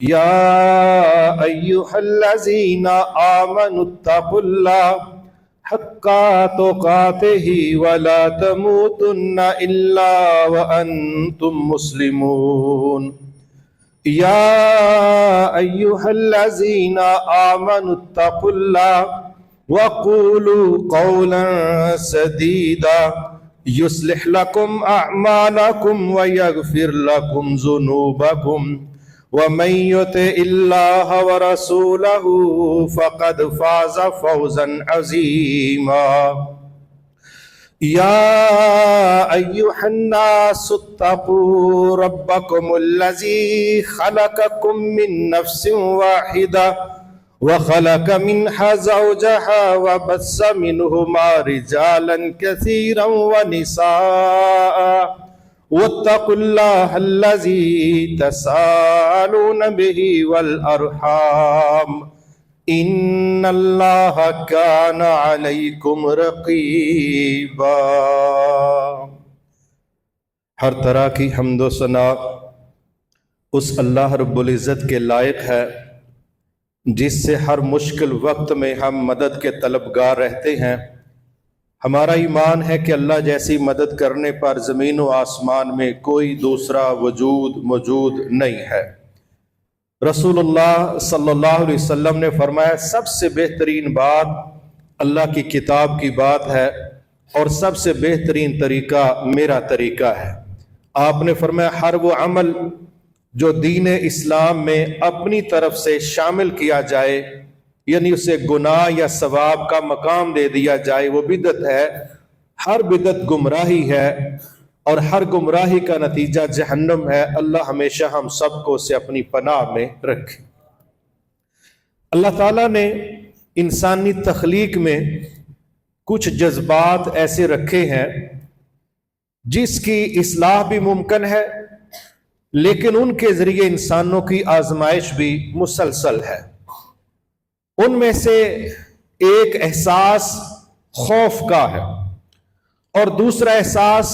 يا أيها الذين آمنوا اتقوا الله حق تقاته ولا تموتن إلا وأنتم مسلمون يا أيها الذين آمنوا اتقوا الله وقولوا قولا سديدا يصلح لكم أعمالكم ويغفر لكم ذنوبكم ومن يطع الله ورسوله فقد فاز فوزا عظيما يا أيها الناس اتقوا ربكم الذي خلقكم من نفس واحدة وخلق منها زوجها وبث منهما رجالا كثيرا ونساء واتقوا الله الذي تساءلون به والأرحام ان اللہ کان علیکم رقیبا۔ ہر طرح کی حمد و ثنا اس اللہ رب العزت کے لائق ہے جس سے ہر مشکل وقت میں ہم مدد کے طلبگار رہتے ہیں۔ ہمارا ایمان ہے کہ اللہ جیسی مدد کرنے پر زمین و آسمان میں کوئی دوسرا وجود موجود نہیں ہے۔ رسول اللہ صلی اللہ علیہ وسلم نے فرمایا سب سے بہترین بات اللہ کی کتاب کی بات ہے اور سب سے بہترین طریقہ میرا طریقہ ہے۔ آپ نے فرمایا ہر وہ عمل جو دین اسلام میں اپنی طرف سے شامل کیا جائے یعنی اسے گناہ یا ثواب کا مقام دے دیا جائے وہ بدعت ہے۔ ہر بدعت گمراہی ہے اور ہر گمراہی کا نتیجہ جہنم ہے۔ اللہ ہمیشہ ہم سب کو اسے اپنی پناہ میں رکھے۔ اللہ تعالیٰ نے انسانی تخلیق میں کچھ جذبات ایسے رکھے ہیں جس کی اصلاح بھی ممکن ہے لیکن ان کے ذریعے انسانوں کی آزمائش بھی مسلسل ہے۔ ان میں سے ایک احساس خوف کا ہے اور دوسرا احساس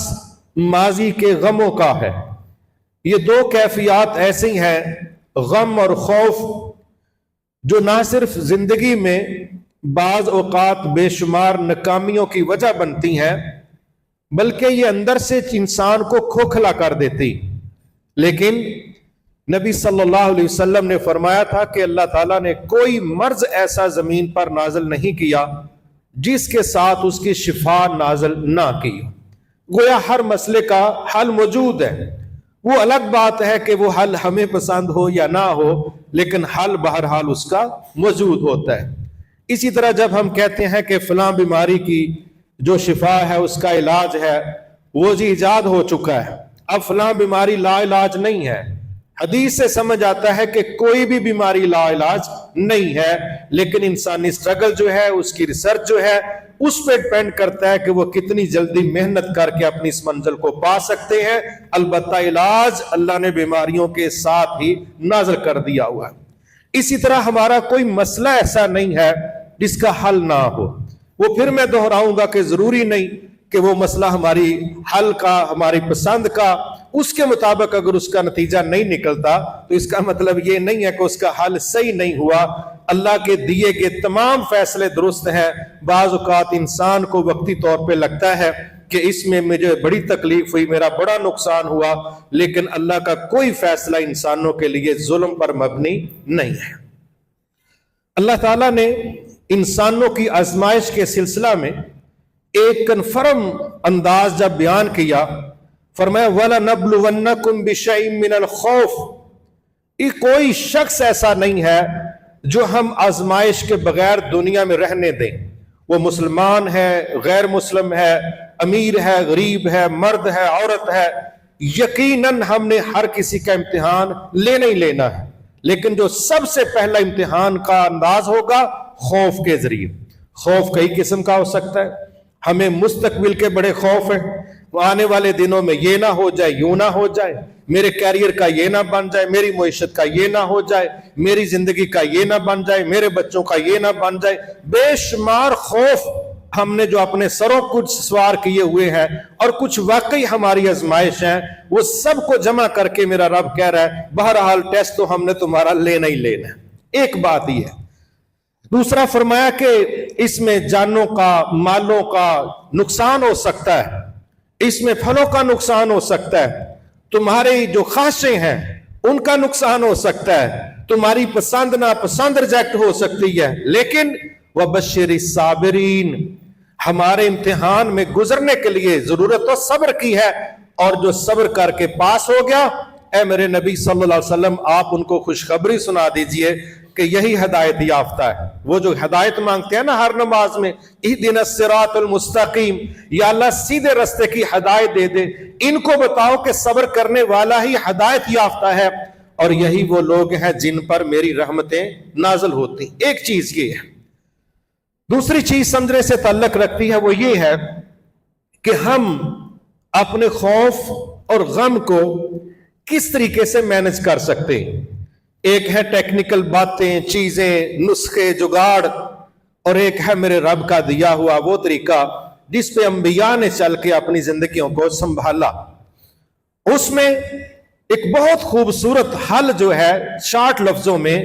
ماضی کے غموں کا ہے۔ یہ دو کیفیات ایسی ہیں غم اور خوف جو نہ صرف زندگی میں بعض اوقات بے شمار ناکامیوں کی وجہ بنتی ہیں بلکہ یہ اندر سے انسان کو کھوکھلا کر دیتی۔ لیکن نبی صلی اللہ علیہ وسلم نے فرمایا تھا کہ اللہ تعالیٰ نے کوئی مرض ایسا زمین پر نازل نہیں کیا جس کے ساتھ اس کی شفا نازل نہ کی۔ گویا ہر مسئلے کا حل موجود ہے۔ وہ الگ بات ہے کہ وہ حل ہمیں پسند ہو یا نہ ہو لیکن حل بہرحال اس کا موجود ہوتا ہے۔ اسی طرح جب ہم کہتے ہیں کہ فلاں بیماری کی جو شفا ہے اس کا علاج ہے وہ جی ایجاد ہو چکا ہے، اب فلاں بیماری لا علاج نہیں ہے، حدیث سے سمجھ آتا ہے کہ کوئی بھی بیماری لا علاج نہیں ہے لیکن انسانی سٹرگل جو ہے اس کی ریسرچ جو ہے اس پہ ڈیپینڈ کرتا ہے کہ وہ کتنی جلدی محنت کر کے اپنی اس منزل کو پا سکتے ہیں۔ البتہ علاج اللہ نے بیماریوں کے ساتھ ہی نازل کر دیا ہوا ہے۔ اسی طرح ہمارا کوئی مسئلہ ایسا نہیں ہے جس کا حل نہ ہو۔ وہ پھر میں دہراؤں گا کہ ضروری نہیں کہ وہ مسئلہ ہماری حل کا ہماری پسند کا اس کے مطابق اگر اس کا نتیجہ نہیں نکلتا تو اس کا مطلب یہ نہیں ہے کہ اس کا حل صحیح نہیں ہوا۔ اللہ کے دیے کے تمام فیصلے درست ہیں۔ بعض اوقات انسان کو وقتی طور پہ لگتا ہے کہ اس میں مجھے بڑی تکلیف ہوئی، میرا بڑا نقصان ہوا، لیکن اللہ کا کوئی فیصلہ انسانوں کے لیے ظلم پر مبنی نہیں ہے۔ اللہ تعالیٰ نے انسانوں کی آزمائش کے سلسلہ میں ایک کنفرم انداز جب بیان کیا فرمایا وَلَنَبْلُوَنَّكُمْ بِشَيْءٍ مِّنَ الْخَوْفِ، یہ کوئی شخص ایسا نہیں ہے جو ہم آزمائش کے بغیر دنیا میں رہنے دیں۔ وہ مسلمان ہے، غیر مسلم ہے، امیر ہے، غریب ہے، مرد ہے، عورت ہے، یقیناً ہم نے ہر کسی کا امتحان لینا ہی لینا ہے، لیکن جو سب سے پہلا امتحان کا انداز ہوگا خوف کے ذریعے۔ خوف کئی قسم کا ہو سکتا ہے۔ ہمیں مستقبل کے بڑے خوف ہیں، آنے والے دنوں میں یہ نہ ہو جائے، یوں نہ ہو جائے، میرے کیریئر کا یہ نہ بن جائے، میری معیشت کا یہ نہ ہو جائے، میری زندگی کا یہ نہ بن جائے، میرے بچوں کا یہ نہ بن جائے۔ بے شمار خوف ہم نے جو اپنے سروں کچھ سوار کیے ہوئے ہیں اور کچھ واقعی ہماری آزمائش ہیں، وہ سب کو جمع کر کے میرا رب کہہ رہا ہے بہرحال ٹیسٹ تو ہم نے تمہارا لینا ہی لینا ہے۔ ایک بات یہ ہے۔ دوسرا فرمایا کہ اس میں جانوں کا، مالوں کا نقصان ہو سکتا ہے، اس میں پھلوں کا نقصان ہو سکتا ہے، تمہاری جو خواہشیں ہیں ان کا نقصان ہو سکتا ہے، تمہاری پسند ناپسند ریجیکٹ ہو سکتی ہے، لیکن وَبَشِّرِ الصَّابِرِينَ، ہمارے امتحان میں گزرنے کے لیے ضرورت تو صبر کی ہے، اور جو صبر کر کے پاس ہو گیا، اے میرے نبی صلی اللہ علیہ وسلم آپ ان کو خوشخبری سنا دیجئے کہ یہی ہدایت یافتہ ہے۔ وہ جو ہدایت مانگتے ہیں نا ہر نماز میں، اہدنا الصراط المستقیم، یا اللہ سیدھے رستے کی ہدایت دے دے، ان کو بتاؤ کہ صبر کرنے والا ہی ہدایت یافتہ ہے، اور یہی وہ لوگ ہیں جن پر میری رحمتیں نازل ہوتی۔ ایک چیز یہ ہے۔ دوسری چیز سمجھنے سے تعلق رکھتی ہے، وہ یہ ہے کہ ہم اپنے خوف اور غم کو کس طریقے سے مینج کر سکتے ہیں۔ ایک ہے ٹیکنیکل باتیں، چیزیں، نسخے، جگاڑ، اور ایک ہے میرے رب کا دیا ہوا وہ طریقہ جس پہ انبیاء نے چل کے اپنی زندگیوں کو سنبھالا۔ اس میں ایک بہت خوبصورت حل جو ہے شارٹ لفظوں میں،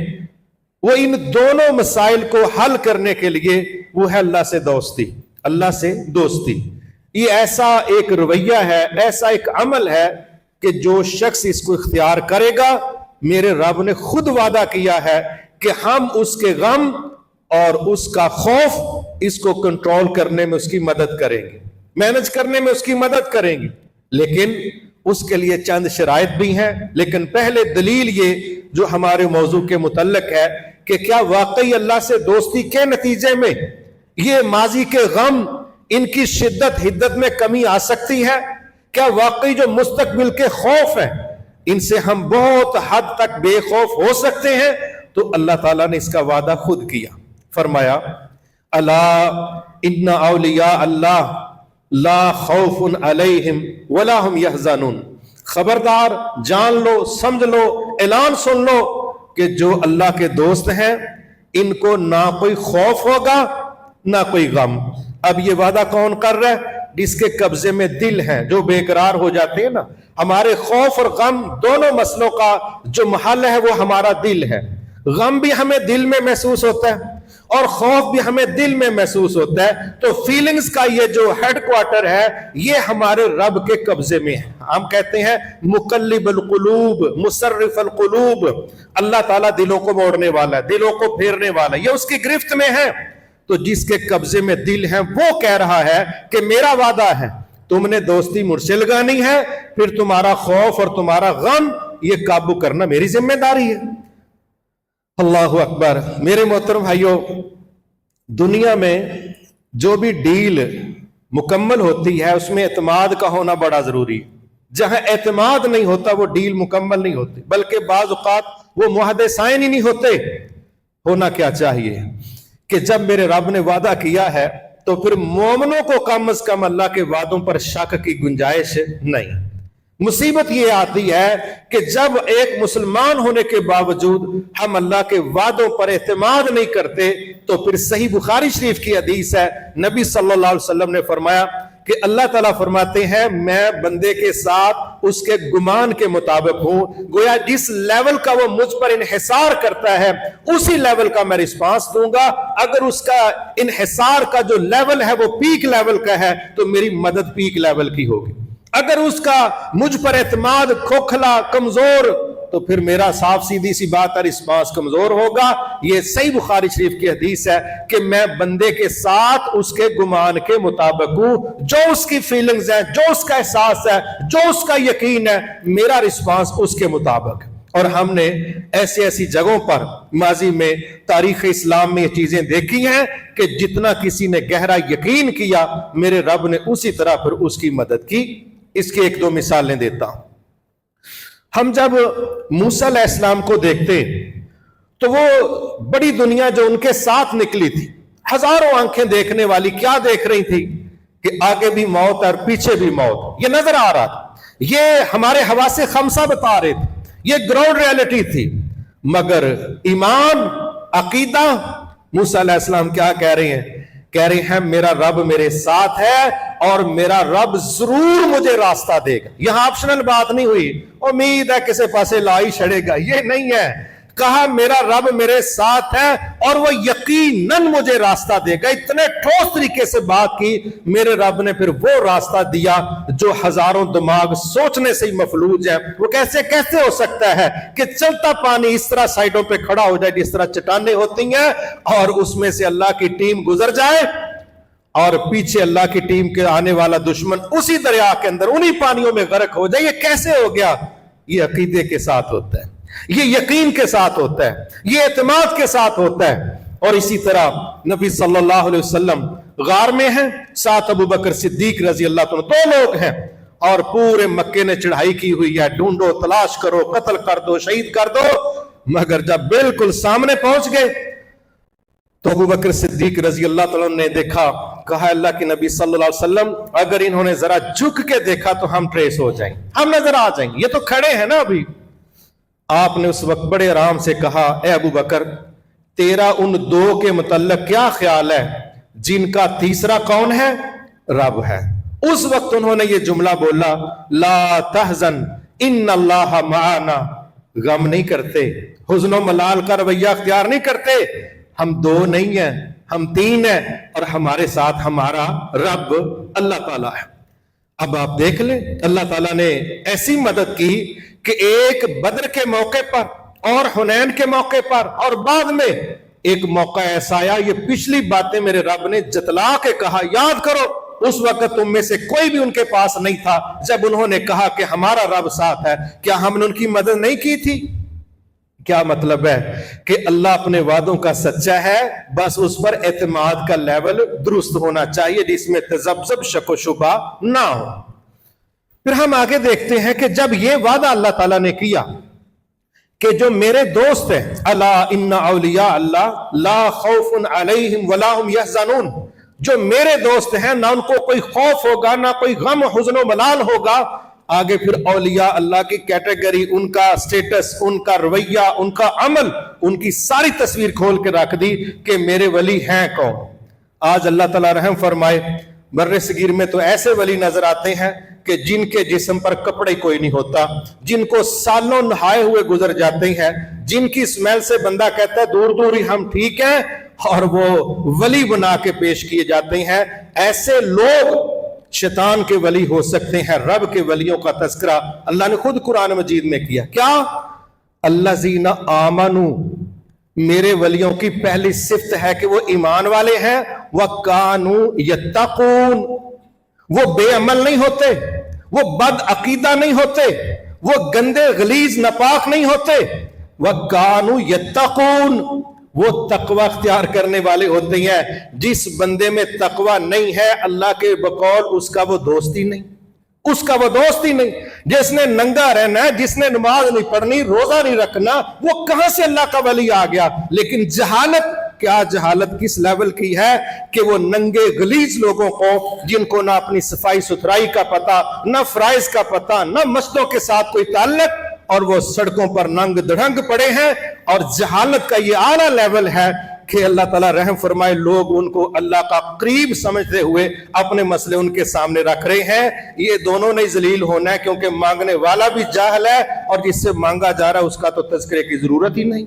وہ ان دونوں مسائل کو حل کرنے کے لیے وہ ہے اللہ سے دوستی۔ اللہ سے دوستی یہ ایسا ایک رویہ ہے، ایسا ایک عمل ہے کہ جو شخص اس کو اختیار کرے گا، میرے رب نے خود وعدہ کیا ہے کہ ہم اس کے غم اور اس کا خوف اس کو کنٹرول کرنے میں اس کی مدد کریں گے، مینج کرنے میں اس کی مدد کریں گے، لیکن اس کے لیے چند شرائط بھی ہیں۔ لیکن پہلے دلیل یہ جو ہمارے موضوع کے متعلق ہے کہ کیا واقعی اللہ سے دوستی کے نتیجے میں یہ ماضی کے غم، ان کی شدت حدت میں کمی آ سکتی ہے؟ کیا واقعی جو مستقبل کے خوف ہیں ان سے ہم بہت حد تک بے خوف ہو سکتے ہیں؟ تو اللہ تعالیٰ نے اس کا وعدہ خود کیا، فرمایا الا ان اولیاء اللہ لا خوف علیہم ولا هم يحزنون، خبردار، جان لو، سمجھ لو، اعلان سن لو کہ جو اللہ کے دوست ہیں ان کو نہ کوئی خوف ہوگا نہ کوئی غم۔ اب یہ وعدہ کون کر رہا ہے؟ جس کے قبضے میں دل ہیں، جو بے قرار ہو جاتے ہیں نا۔ ہمارے خوف اور غم دونوں مسئلوں کا جو محل ہے وہ ہمارا دل ہے۔ غم بھی ہمیں دل میں محسوس ہوتا ہے اور خوف بھی ہمیں دل میں محسوس ہوتا ہے، تو فیلنگز کا یہ جو ہیڈ کوارٹر ہے یہ ہمارے رب کے قبضے میں ہے۔ ہم کہتے ہیں مقلب القلوب مصرف القلوب، اللہ تعالیٰ دلوں کو موڑنے والا ہے، دلوں کو پھیرنے والا ہے، یہ اس کی گرفت میں ہے۔ تو جس کے قبضے میں دل ہے وہ کہہ رہا ہے کہ میرا وعدہ ہے، تم نے دوستی مجھ سے لگانی ہے، پھر تمہارا خوف اور تمہارا غم یہ قابو کرنا میری ذمہ داری ہے۔ اللہ اکبر۔ میرے محترم بھائیو، دنیا میں جو بھی ڈیل مکمل ہوتی ہے اس میں اعتماد کا ہونا بڑا ضروری ہے۔ جہاں اعتماد نہیں ہوتا وہ ڈیل مکمل نہیں ہوتی، بلکہ بعض اوقات وہ معاہدے سائن ہی نہیں ہوتے۔ ہونا کیا چاہیے کہ جب میرے رب نے وعدہ کیا ہے تو پھر مومنوں کو کم از کم اللہ کے وعدوں پر شک کی گنجائش نہیں۔ مصیبت یہ آتی ہے کہ جب ایک مسلمان ہونے کے باوجود ہم اللہ کے وعدوں پر اعتماد نہیں کرتے، تو پھر صحیح بخاری شریف کی حدیث ہے، نبی صلی اللہ علیہ وسلم نے فرمایا کہ اللہ تعالیٰ فرماتے ہیں میں بندے کے ساتھ اس کے گمان کے مطابق ہوں، گویا جس لیول کا وہ مجھ پر انحصار کرتا ہے اسی لیول کا میں رسپانس دوں گا۔ اگر اس کا انحصار کا جو لیول ہے وہ پیک لیول کا ہے تو میری مدد پیک لیول کی ہوگی۔ اگر اس کا مجھ پر اعتماد کھوکھلا، کمزور، تو پھر میرا صاف سیدھی سی بات ہے رسپانس کمزور ہوگا۔ یہ صحیح بخاری شریف کی حدیث ہے کہ میں بندے کے ساتھ اس کے گمان کے مطابق ہوں، جو اس کی فیلنگز ہیں، جو اس کا احساس ہے، جو اس کا یقین ہے، میرا رسپانس اس کے مطابق۔ اور ہم نے ایسی جگہوں پر ماضی میں تاریخ اسلام میں یہ چیزیں دیکھی ہیں کہ جتنا کسی نے گہرا یقین کیا میرے رب نے اسی طرح پھر اس کی مدد کی۔ اس کی ایک دو مثالیں دیتا ہوں۔ ہم جب موسیٰ علیہ السلام کو دیکھتے تو وہ بڑی دنیا جو ان کے ساتھ نکلی تھی، ہزاروں آنکھیں دیکھنے والی کیا دیکھ رہی تھی کہ آگے بھی موت اور پیچھے بھی موت، یہ نظر آ رہا تھا، یہ ہمارے حواس خمسہ بتا رہے تھے، یہ گراؤنڈ ریالٹی تھی۔ مگر ایمان، عقیدہ، موسیٰ علیہ السلام کیا کہہ رہے ہیں کہہ رہے ہیں میرا رب میرے ساتھ ہے اور میرا رب ضرور مجھے راستہ دے گا. یہاں آپشنل بات نہیں ہوئی امید ہے کسی پاسے لائی چھڑے گا، یہ نہیں ہے. کہا میرا رب میرے ساتھ ہے اور وہ یقیناً مجھے راستہ دے گا. اتنے ٹھوس طریقے سے بات کی. میرے رب نے پھر وہ راستہ دیا جو ہزاروں دماغ سوچنے سے ہی مفلوج ہے. وہ کیسے ہو سکتا ہے کہ چلتا پانی اس طرح سائڈوں پہ کھڑا ہو جائے جس طرح چٹانیں ہوتی ہیں اور اس میں سے اللہ کی ٹیم گزر جائے اور پیچھے اللہ کی ٹیم کے آنے والا دشمن اسی دریا کے اندر انہی پانیوں میں غرق ہو جائے. یہ کیسے ہو گیا؟ یہ عقیدے کے ساتھ ہوتا ہے، یہ یقین کے ساتھ ہوتا ہے، یہ اعتماد کے ساتھ ہوتا ہے. اور اسی طرح نبی صلی اللہ علیہ وسلم غار میں ہیں، ساتھ ابو بکر صدیق رضی اللہ عنہ، دو لوگ ہیں اور پورے مکے نے چڑھائی کی ہوئی ہے، ڈھونڈو، تلاش کرو، قتل کر دو، شہید کر دو. مگر جب بالکل سامنے پہنچ گئے تو ابو بکر صدیق رضی اللہ عنہ نے دیکھا، کہا اللہ کے نبی صلی اللہ علیہ وسلم اگر انہوں نے ذرا جھک کے دیکھا تو ہم ٹریس ہو جائیں گے، ہم نظر آ جائیں گے، یہ تو کھڑے ہیں نا ابھی. آپ نے اس وقت بڑے آرام سے کہا اے ابو بکر تیرا ان دو کے متعلق کیا خیال ہے جن کا تیسرا کون ہے؟ رب ہے. اس وقت انہوں نے یہ جملہ بولا لا تحزن ان اللہ معنا. غم نہیں کرتے، حزن و ملال کا رویہ اختیار نہیں کرتے. ہم دو نہیں ہیں، ہم تین ہیں اور ہمارے ساتھ ہمارا رب اللہ تعالیٰ ہے. اب آپ دیکھ لیں اللہ تعالیٰ نے ایسی مدد کی کہ ایک بدر کے موقع پر اور حنین کے موقع پر اور بعد میں ایک موقع ایسا آیا، یہ پچھلی باتیں میرے رب نے جتلا کے کہا یاد کرو. اس وقت تم میں سے کوئی بھی ان کے پاس نہیں تھا جب انہوں نے کہا کہ ہمارا رب ساتھ ہے. کیا ہم نے ان کی مدد نہیں کی تھی؟ کیا مطلب ہے کہ اللہ اپنے وعدوں کا سچا ہے، بس اس پر اعتماد کا لیول درست ہونا چاہیے جس میں تذبذب، شک و شبہ نہ ہو. پھر ہم آگے دیکھتے ہیں کہ جب یہ وعدہ اللہ تعالیٰ نے کیا کہ جو میرے دوست ہیں الا ان اولیاء اللہ لا خوف علیہم ولا هم یحزنون، جو میرے دوست ہیں نہ ان کو کوئی خوف ہوگا نہ کوئی غم حزن و ملال ہوگا. آگے پھر اولیاء اللہ کی کیٹیگری، ان کا سٹیٹس، ان کا رویہ، ان کا عمل، ان کی ساری تصویر کھول کے رکھ دی کہ میرے ولی ہیں کون. آج اللہ تعالیٰ رحم فرمائے بر صغیر میں تو ایسے ولی نظر آتے ہیں کہ جن کے جسم پر کپڑے کوئی نہیں ہوتا، جن کو سالوں نہائے ہوئے گزر جاتے ہیں، جن کی اسمیل سے بندہ کہتا ہے دور دور ہی ہم ٹھیک ہیں، اور وہ ولی بنا کے پیش کیے جاتے ہیں. ایسے لوگ شیطان کے ولی ہو سکتے ہیں. رب کے ولیوں کا تذکرہ اللہ نے خود قرآن مجید میں کیا. کیا؟ الذین آمنوا، میرے ولیوں کی پہلی صفت ہے کہ وہ ایمان والے ہیں. وَكَانُوا يَتَّقُونَ، وہ بے عمل نہیں ہوتے، وہ بد عقیدہ نہیں ہوتے، وہ گندے غلیظ ناپاک نہیں ہوتے. وَكَانُوا يَتَّقُونَ، وہ تقوی اختیار کرنے والے ہوتے ہیں. جس بندے میں تقوی نہیں ہے اللہ کے بقول اس کا وہ دوست ہی نہیں، اس کا وہ دوست ہی نہیں. جس نے ننگا رہنا ہے، جس نے نماز نہیں پڑھنی، روزہ نہیں رکھنا، وہ کہاں سے اللہ کا ولی آ گیا؟ لیکن جہالت، کیا جہالت کس لیول کی ہے کہ وہ ننگے غلیظ لوگوں کو، جن کو نہ اپنی صفائی ستھرائی کا پتہ، نہ فرائض کا پتہ، نہ مسجدوں کے ساتھ کوئی تعلق، اور وہ سڑکوں پر ننگ دڑھنگ پڑے ہیں. اور جہالت کا یہ اعلیٰ لیول ہے کہ اللہ تعالیٰ رحم فرمائے لوگ ان کو اللہ کا قریب سمجھتے ہوئے اپنے مسئلے ان کے سامنے رکھ رہے ہیں. یہ دونوں نے ذلیل ہونا ہے کیونکہ مانگنے والا بھی جاہل ہے اور جس سے مانگا جا رہا ہے اس کا تو تذکرے کی ضرورت ہی نہیں.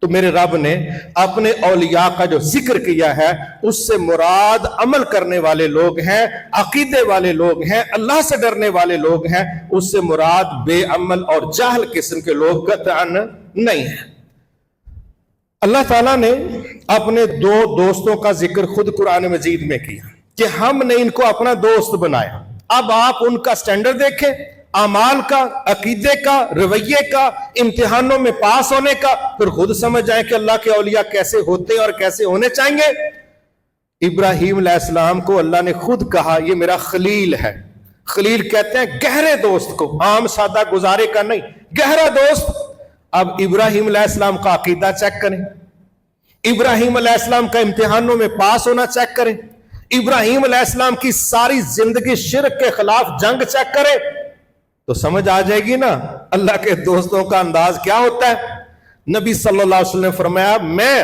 تو میرے رب نے اپنے اولیاء کا جو ذکر کیا ہے اس سے مراد عمل کرنے والے لوگ ہیں، عقیدے والے لوگ ہیں، اللہ سے ڈرنے والے لوگ ہیں. اس سے مراد بے عمل اور جاہل قسم کے لوگ قطعاً نہیں ہیں. اللہ تعالیٰ نے اپنے دو دوستوں کا ذکر خود قرآن مجید میں کیا کہ ہم نے ان کو اپنا دوست بنایا. اب آپ ان کا سٹینڈرڈ دیکھیں، اعمال کا، عقیدے کا، رویے کا، امتحانوں میں پاس ہونے کا، پھر خود سمجھ جائیں کہ اللہ کے اولیاء کیسے ہوتے ہیں اور کیسے ہونے چاہیے. ابراہیم علیہ السلام کو اللہ نے خود کہا یہ میرا خلیل ہے. خلیل کہتے ہیں گہرے دوست کو، عام سادہ گزارے کا نہیں، گہرا دوست. اب ابراہیم علیہ السلام کا عقیدہ چیک کریں، ابراہیم علیہ السلام کا امتحانوں میں پاس ہونا چیک کریں، ابراہیم علیہ السلام کی ساری زندگی شرک کے خلاف جنگ چیک کریں تو سمجھ آ جائے گی نا اللہ کے دوستوں کا انداز کیا ہوتا ہے. نبی صلی اللہ علیہ وسلم نے فرمایا میں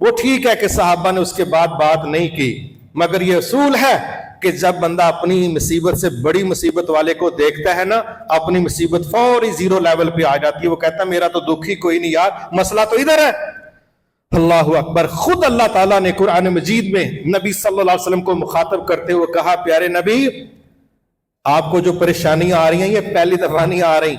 وہ ٹھیک ہے کہ صحابہ نے اس کے بعد بات نہیں کی، مگر یہ اصول ہے کہ جب بندہ اپنی مصیبت سے بڑی مصیبت والے کو دیکھتا ہے نا، اپنی مصیبت فوری زیرو لیول پہ آ جاتی ہے، وہ کہتا ہے میرا تو دکھ ہی کوئی نہیں یار، مسئلہ تو ادھر ہے۔ اللہ اکبر۔ خود اللہ تعالیٰ نے قرآن مجید میں نبی صلی اللہ علیہ وسلم کو مخاطب کرتے ہوئے کہا، پیارے نبی آپ کو جو پریشانیاں آ رہی ہیں یہ پہلی دفعہ نہیں آ رہی،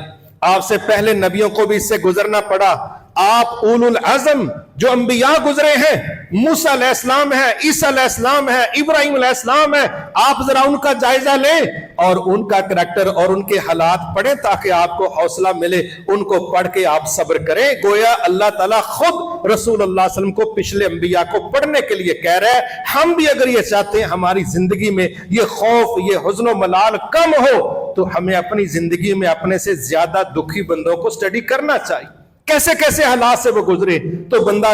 آپ سے پہلے نبیوں کو بھی اس سے گزرنا پڑا۔ آپ اولو العزم جو انبیاء گزرے ہیں، موسیٰ علیہ السلام ہے، عیسیٰ علیہ السلام ہے، ابراہیم علیہ السلام ہے، آپ ذرا ان کا جائزہ لیں اور ان کا کریکٹر اور ان کے حالات پڑھیں تاکہ آپ کو حوصلہ ملے، ان کو پڑھ کے آپ صبر کریں۔ گویا اللہ تعالیٰ خود رسول اللہ صلی اللہ علیہ وسلم کو پچھلے انبیاء کو پڑھنے کے لیے کہہ رہے ہیں۔ ہم بھی اگر یہ چاہتے ہیں ہماری زندگی میں یہ خوف، یہ حزن و ملال کم ہو، تو ہمیں اپنی زندگی میں اپنے سے زیادہ دکھی بندوں کو سٹڈی کرنا چاہیے، کیسے کیسے حالات سے وہ گزرے، تو بندہ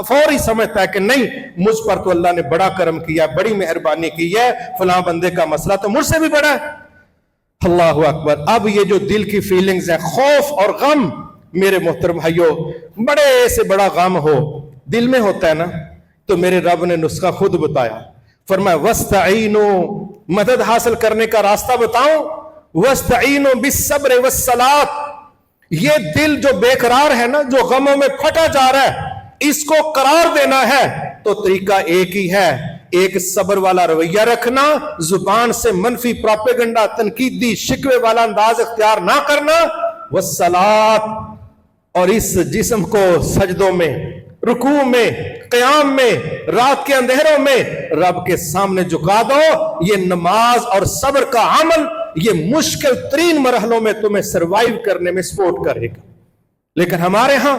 فوری سمجھتا ہے کہ نہیں مجھ پر تو اللہ نے بڑا کرم کیا، بڑی مہربانی کی ہے، فلاں بندے کا مسئلہ تو مجھ سے بھی بڑا ہے۔ اللہ اکبر۔ اب یہ جو دل کی فیلنگز ہیں، خوف اور غم، میرے محترم بھائیو، بڑے سے بڑا غم ہو دل میں ہوتا ہے نا، تو میرے رب نے نسخہ خود بتایا، فرمایا وَاسْتَعِینُوا، مدد حاصل کرنے کا راستہ بتاؤں، وَاسْتَعِینُوا بِالصَّبْرِ وَالصَّلَاةِ۔ یہ دل جو بے قرار ہے نا، جو غموں میں پھٹا جا رہا ہے، اس کو قرار دینا ہے تو طریقہ ایک ہی ہے، ایک صبر والا رویہ رکھنا، زبان سے منفی پروپیگنڈا، تنقیدی شکوے والا انداز اختیار نہ کرنا، والصلاۃ، اور اس جسم کو سجدوں میں، رکوع میں، قیام میں، رات کے اندھیروں میں رب کے سامنے جھکا دو۔ یہ نماز اور صبر کا عمل یہ مشکل ترین مرحلوں میں تمہیں سروائیو کرنے میں سپورٹ کرے گا۔ لیکن ہمارے ہاں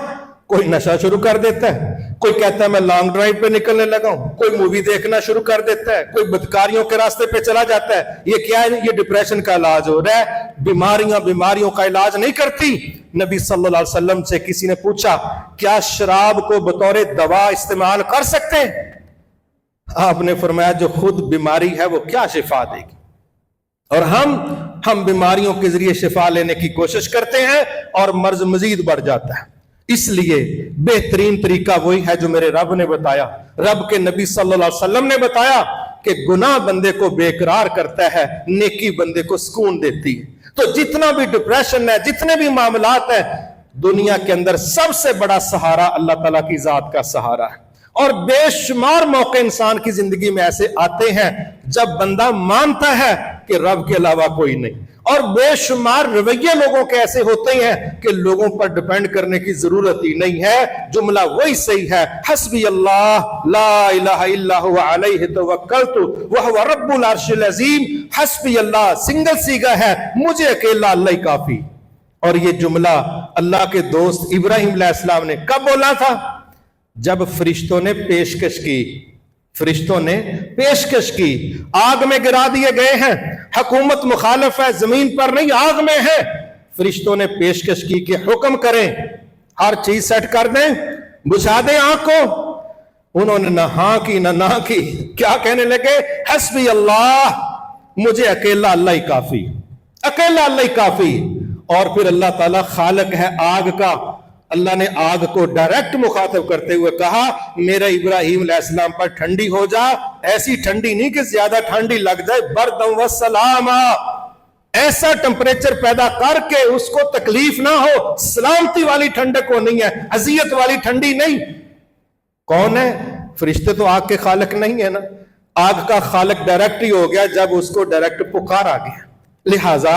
کوئی نشہ شروع کر دیتا ہے، کوئی کہتا ہے میں لانگ ڈرائیو پہ نکلنے لگا ہوں، کوئی مووی دیکھنا شروع کر دیتا ہے، کوئی بدکاریوں کے راستے پہ چلا جاتا ہے۔ یہ کیا ہے؟ یہ ڈپریشن کا علاج ہو رہا ہے۔ بیماریوں کا علاج نہیں کرتی۔ نبی صلی اللہ علیہ وسلم سے کسی نے پوچھا کیا شراب کو بطور دوا استعمال کر سکتے ہیں؟ آپ نے فرمایا جو خود بیماری ہے وہ کیا شفا دے گی؟ اور ہم بیماریوں کے ذریعے شفا لینے کی کوشش کرتے ہیں اور مرض مزید بڑھ جاتا ہے۔ اس لیے بہترین طریقہ وہی ہے جو میرے رب نے بتایا، رب کے نبی صلی اللہ علیہ وسلم نے بتایا کہ گناہ بندے کو بے قرار کرتا ہے، نیکی بندے کو سکون دیتی ہے۔ تو جتنا بھی ڈپریشن ہے، جتنے بھی معاملات ہیں دنیا کے اندر، سب سے بڑا سہارا اللہ تعالیٰ کی ذات کا سہارا ہے۔ اور بے شمار موقع انسان کی زندگی میں ایسے آتے ہیں جب بندہ مانتا ہے کہ رب کے علاوہ کوئی نہیں، اور بے شمار رویے لوگوں کے ایسے ہوتے ہیں کہ لوگوں پر ڈیپینڈ کرنے کی ضرورت ہی نہیں ہے۔ جملہ وہی صحیح ہے، حسبی اللہ لا الہ الا هو علیہ توکلت وہو رب العرش العظیم۔ حسبی اللہ سنگل سیگا ہے، مجھے اکیلا اللہ ہی کافی۔ اور یہ جملہ اللہ کے دوست ابراہیم علیہ السلام نے کب بولا تھا؟ جب فرشتوں نے پیشکش کی، آگ میں گرا دیے گئے ہیں، حکومت مخالف ہے، زمین پر نہیں آگ میں ہے، فرشتوں نے پیشکش کی کہ حکم کریں، ہر چیز سیٹ کر دیں، بجھا دیں آگ کو۔ انہوں نے نہ ہاں کی نہ نہ کی، کیا کہنے لگے؟ حسبی اللہ، مجھے اکیلا اللہ ہی کافی، اکیلا اللہ ہی کافی۔ اور پھر اللہ تعالیٰ خالق ہے آگ کا، اللہ نے آگ کو ڈائریکٹ مخاطب کرتے ہوئے کہا میرا ابراہیم علیہ السلام پر ٹھنڈی ہو جا، ایسی ٹھنڈی نہیں کہ زیادہ ٹھنڈی لگ جائے، بردم وسلاما، ایسا ٹمپریچر پیدا کر کے اس کو تکلیف نہ ہو، سلامتی والی ٹھنڈک کو نہیں ہے، اذیت والی ٹھنڈی نہیں۔ کون ہے؟ فرشتے تو آگ کے خالق نہیں ہے نا، آگ کا خالق ڈائریکٹ ہی ہو گیا جب اس کو ڈائریکٹ پکار آ گیا۔ لہٰذا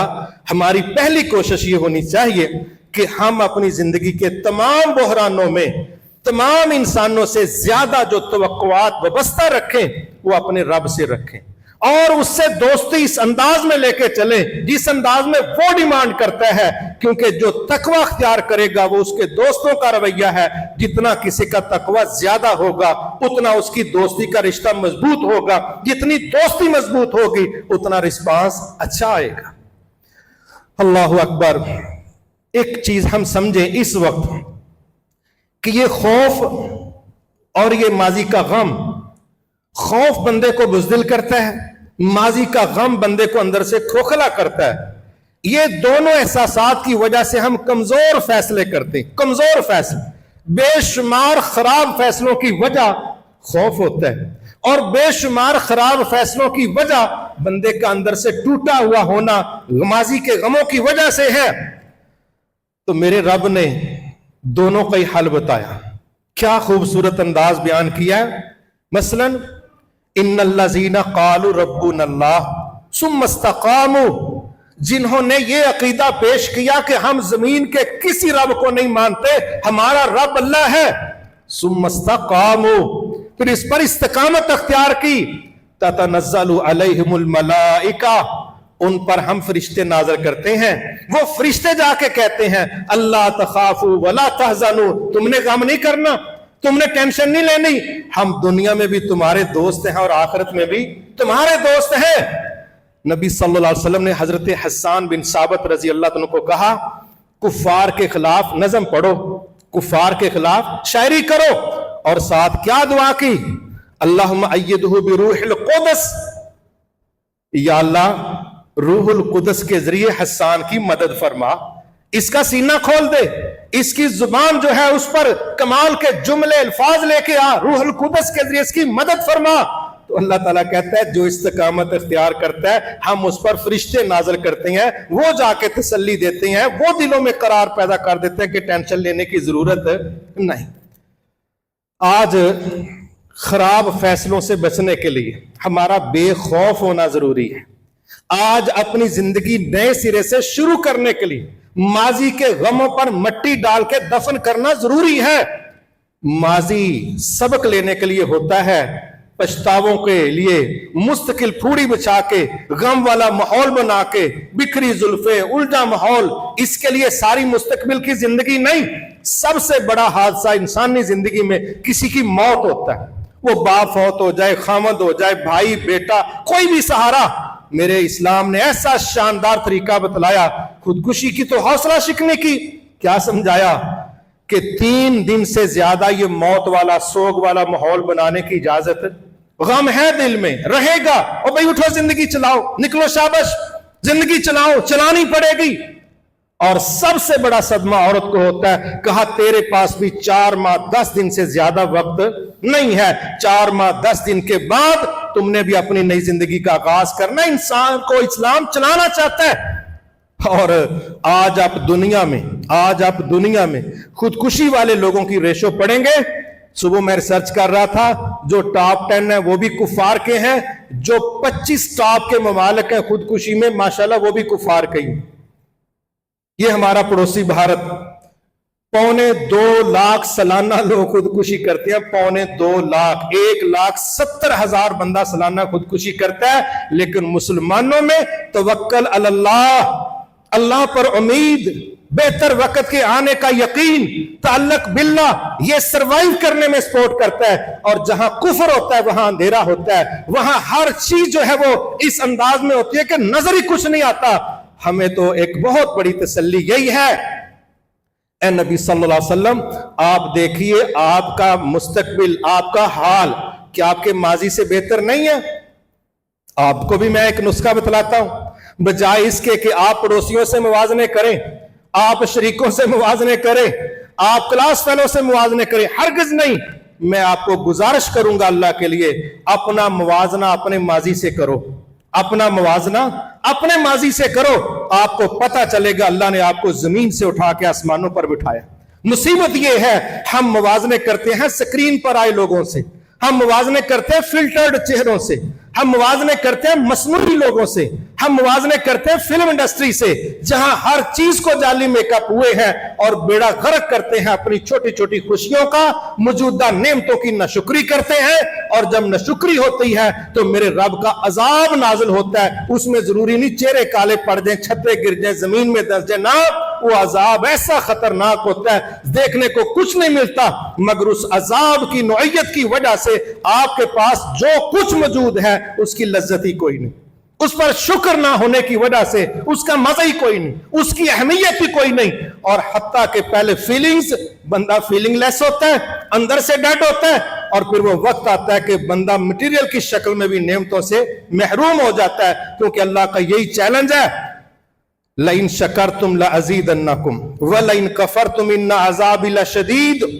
ہماری پہلی کوشش یہ ہونی چاہیے کہ ہم اپنی زندگی کے تمام بحرانوں میں تمام انسانوں سے زیادہ جو توقعات وابستہ رکھیں وہ اپنے رب سے رکھیں، اور اس سے دوستی اس انداز میں لے کے چلیں جس انداز میں وہ ڈیمانڈ کرتا ہے، کیونکہ جو تقوی اختیار کرے گا وہ اس کے دوستوں کا رویہ ہے۔ جتنا کسی کا تقوی زیادہ ہوگا اتنا اس کی دوستی کا رشتہ مضبوط ہوگا، جتنی دوستی مضبوط ہوگی اتنا رسپانس اچھا آئے گا۔ اللہ اکبر۔ ایک چیز ہم سمجھیں اس وقت کہ یہ خوف اور یہ ماضی کا غم، خوف بندے کو بزدل کرتا ہے، ماضی کا غم بندے کو اندر سے کھوکھلا کرتا ہے۔ یہ دونوں احساسات کی وجہ سے ہم کمزور فیصلے کرتے ہیں، کمزور فیصلے۔ بے شمار خراب فیصلوں کی وجہ خوف ہوتا ہے، اور بے شمار خراب فیصلوں کی وجہ بندے کا اندر سے ٹوٹا ہوا ہونا ماضی کے غموں کی وجہ سے ہے۔ تو میرے رب نے دونوں کا ہی حل بتایا، کیا خوبصورت انداز بیان کیا ہے۔ مثلا ان الذین قالوا ربنا اللہ ثم استقاموا، جنہوں نے یہ عقیدہ پیش کیا کہ ہم زمین کے کسی رب کو نہیں مانتے، ہمارا رب اللہ ہے، ثم استقاموا، پھر اس پر استقامت اختیار کی، تتنزل علیہم الملائکہ، ان پر ہم فرشتے نازل کرتے ہیں، وہ فرشتے جا کے کہتے ہیں اللہ تخافوا ولا تحزنوا، تم نے غم نہیں کرنا، تم نے ٹینشن نہیں لینی، ہم دنیا میں بھی تمہارے دوست ہیں اور آخرت میں بھی تمہارے دوست ہیں۔ نبی صلی اللہ علیہ وسلم نے حضرت حسان بن ثابت رضی اللہ عنہ کو کہا کفار کے خلاف نظم پڑھو، کفار کے خلاف شاعری کرو، اور ساتھ کیا دعا کی، اللہم ایدہ بروح القدس، یا اللہ روح القدس کے ذریعے حسان کی مدد فرما، اس کا سینہ کھول دے، اس کی زبان جو ہے اس پر کمال کے جملے الفاظ لے کے آ، روح القدس کے ذریعے اس کی مدد فرما۔ تو اللہ تعالیٰ کہتا ہے جو استقامت اختیار کرتا ہے ہم اس پر فرشتے نازل کرتے ہیں، وہ جا کے تسلی دیتے ہیں، وہ دلوں میں قرار پیدا کر دیتے ہیں کہ ٹینشن لینے کی ضرورت نہیں۔ آج خراب فیصلوں سے بچنے کے لیے ہمارا بے خوف ہونا ضروری ہے۔ آج اپنی زندگی نئے سرے سے شروع کرنے کے لیے ماضی کے غموں پر مٹی ڈال کے دفن کرنا ضروری ہے۔ ماضی سبق لینے کے لیے ہوتا ہے، پچھتاووں کے لیے مستقل پھوڑی بچھا کے غم والا ماحول بنا کے بکھری زلفیں الٹا ماحول، اس کے لیے ساری مستقبل کی زندگی نہیں۔ سب سے بڑا حادثہ انسانی زندگی میں کسی کی موت ہوتا ہے، وہ باپ فوت ہو جائے، خامد ہو جائے، بھائی بیٹا، کوئی بھی سہارا۔ میرے اسلام نے ایسا شاندار طریقہ بتلایا خودکشی کی تو حوصلہ شکنی کی، کیا سمجھایا کہ 3 دن سے زیادہ یہ موت والا سوگ والا ماحول بنانے کی اجازت، غم ہے دل میں رہے گا، اور بھائی اٹھو زندگی چلاؤ، نکلو شابش، زندگی چلاؤ، چلانی پڑے گی۔ اور سب سے بڑا صدمہ عورت کو ہوتا ہے، کہا تیرے پاس بھی 4 ماہ 10 دن سے زیادہ وقت نہیں ہے، 4 ماہ 10 دن کے بعد تم نے بھی اپنی نئی زندگی کا آغاز کرنا۔ انسان کو اسلام چلانا چاہتا ہے۔ اور آج آپ دنیا میں خودکشی والے لوگوں کی ریشو پڑھیں گے۔ صبح میں ریسرچ کر رہا تھا، جو ٹاپ 10 ہیں وہ بھی کفار کے ہیں، جو 25 ٹاپ کے ممالک ہیں خودکشی میں ماشاءاللہ وہ بھی کفار کے ہیں۔ یہ ہمارا پڑوسی بھارت 2.25 لاکھ سالانہ لوگ خودکشی کرتے ہیں، 2.25 لاکھ، 1,70,000 بندہ سالانہ خودکشی کرتا ہے۔ لیکن مسلمانوں میں توکل علی اللہ، اللہ پر امید، بہتر وقت کے آنے کا یقین، تعلق باللہ، یہ سروائیو کرنے میں سپورٹ کرتا ہے۔ اور جہاں کفر ہوتا ہے وہاں اندھیرا ہوتا ہے، وہاں ہر چیز جو ہے وہ اس انداز میں ہوتی ہے کہ نظر ہی کچھ نہیں آتا۔ ہمیں تو ایک بہت بڑی تسلی یہی ہے، اے نبی صلی اللہ علیہ وسلم آپ دیکھیے آپ کا مستقبل، آپ کا حال کیا آپ کے ماضی سے بہتر نہیں ہے؟ آپ کو بھی میں ایک نسخہ بتلاتا ہوں، بجائے اس کے کہ آپ پڑوسیوں سے موازنے کریں، آپ شریکوں سے موازنے کریں، آپ کلاس فیلو سے موازنے کریں، ہرگز نہیں۔ میں آپ کو گزارش کروں گا اللہ کے لیے، اپنا موازنہ اپنے ماضی سے کرو، اپنا موازنہ اپنے ماضی سے کرو، آپ کو پتہ چلے گا اللہ نے آپ کو زمین سے اٹھا کے آسمانوں پر بٹھایا۔ مصیبت یہ ہے ہم موازنے کرتے ہیں سکرین پر آئے لوگوں سے، ہم موازنے کرتے ہیں فلٹرڈ چہروں سے، ہم موازنے کرتے ہیں مصنوعی لوگوں سے، ہم موازنے کرتے ہیں فلم انڈسٹری سے، جہاں ہر چیز کو جعلی میک اپ ہوئے ہیں، اور بیڑا غرق کرتے ہیں اپنی چھوٹی چھوٹی خوشیوں کا، موجودہ نعمتوں کی ناشکری کرتے ہیں۔ اور جب ناشکری ہوتی ہے تو میرے رب کا عذاب نازل ہوتا ہے، اس میں ضروری نہیں چہرے کالے پڑ جائیں، چھترے گر جائیں، زمین میں دس جائیں، نہ، وہ عذاب ایسا خطرناک ہوتا ہے دیکھنے کو کچھ نہیں ملتا، مگر اس عذاب کی نوعیت کی وجہ سے آپ کے پاس جو کچھ موجود ہے اس کی لذت ہی کوئی نہیں، اس پر شکر نہ ہونے کی وجہ سے اس کا مزہ ہی کوئی نہیں، اس کی اہمیت ہی کوئی نہیں۔ اور حتیٰ کہ پہلے فیلنگز، بندہ فیلنگ لیس ہوتا ہے، اندر سے ڈیڈ ہوتا ہے، اور پھر وہ وقت آتا ہے کہ بندہ مٹیریل کی شکل میں بھی نعمتوں سے محروم ہو جاتا ہے، کیونکہ اللہ کا یہی چیلنج ہے، لَإِن شَكَرْتُمْ لَأَزِيدَنَّكُمْ وَلَإِن كَفَرْتُمْ إِنَّ عَذَابِي لَشَدِيدٌ۔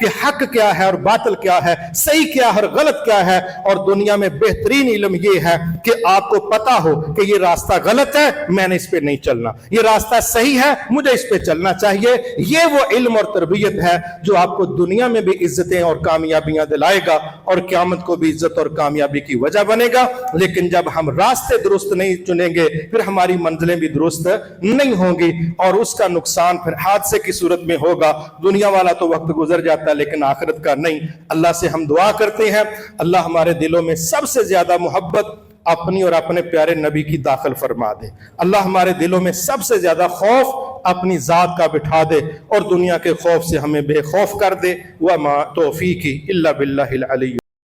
کہ حق کیا ہے اور باطل کیا ہے، صحیح کیا ہے اور غلط کیا ہے، اور دنیا میں بہترین علم یہ ہے کہ آپ کو پتا ہو کہ یہ راستہ غلط ہے، میں نے اس پہ نہیں چلنا، یہ راستہ صحیح ہے، مجھے اس پہ چلنا چاہیے۔ یہ وہ علم اور تربیت ہے جو آپ کو دنیا میں بھی عزتیں اور کامیابیاں دلائے گا اور قیامت کو بھی عزت اور کامیابی کی وجہ بنے گا۔ لیکن جب ہم راستے درست نہیں چنیں گے پھر ہماری منزلیں بھی درست نہیں ہوں گی، اور اس کا نقصان پھر حادثے کی صورت میں ہوگا۔ دنیا والا تو وقت گزر جاتا ہے لیکن آخرت کا نہیں۔ اللہ سے ہم دعا کرتے ہیں اللہ ہمارے دلوں میں سب سے زیادہ محبت اپنی اور اپنے پیارے نبی کی داخل فرما دے۔ اللہ ہمارے دلوں میں سب سے زیادہ خوف اپنی ذات کا بٹھا دے اور دنیا کے خوف سے ہمیں بے خوف کر دے۔ وما توفیقی الا باللہ العلی